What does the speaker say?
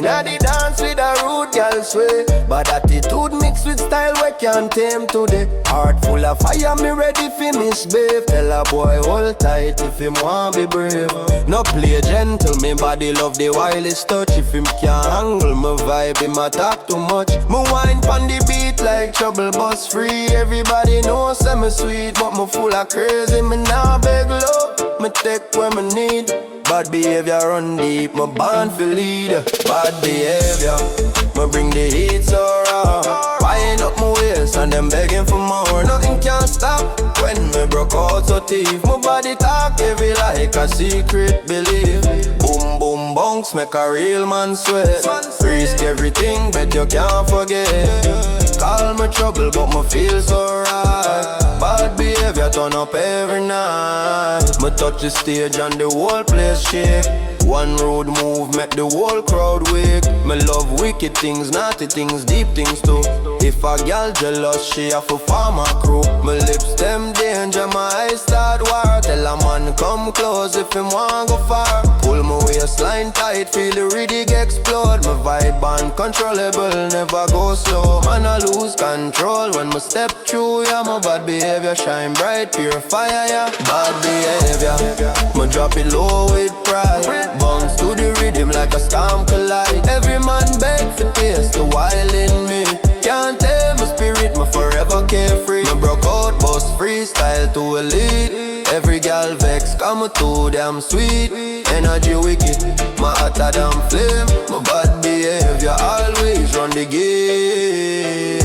Inna the dance with a rude girl sway, but attitude mixed with style we can't tame today. Heart full of fire, me ready fi misbehave. Tell a boy hold tight if him want be brave. No play gentle, me body love the wildest touch. If him can't handle my vibe, him a talk too much. Me wine pon the beat like trouble bus free. Everybody knows say me sweet, but me full of crazy. Me nah beg love, me take what me need. Bad behavior run deep, my band for lead. Bad behavior, me bring the heat so raw. Wind up my waist and them begging for more. Nothing can stop when me broke out so teeth. My body talk heavy like a secret belief. Boom boom bounce make a real man sweat. Risk everything but you can't forget. Call me trouble but me feel so right. Bad behavior turn up every night. Me touch the stage and the whole place shake. One road move make the whole crowd wake. Me love wicked things, naughty things, deep things too. If a girl jealous, she have to form a crew. My lips them danger, my eyes start war. Tell a man come close if him want go far. Pull my waistline tight, feel the riddick explode. My vibe uncontrollable, never go slow. Man I lose control when me step through. Yeah, my bad behavior shine bright, pure fire, yeah. Bad behavior, me drop it low with pride. Bounce to the rhythm like a storm collide. Every man beg for taste the wild in me. Can't tame my spirit, me forever carefree. Me broke out, bust freestyle to elite. Every gal vex, come too damn sweet. Energy wicked, my hotter than flame. My bad behavior always run the game.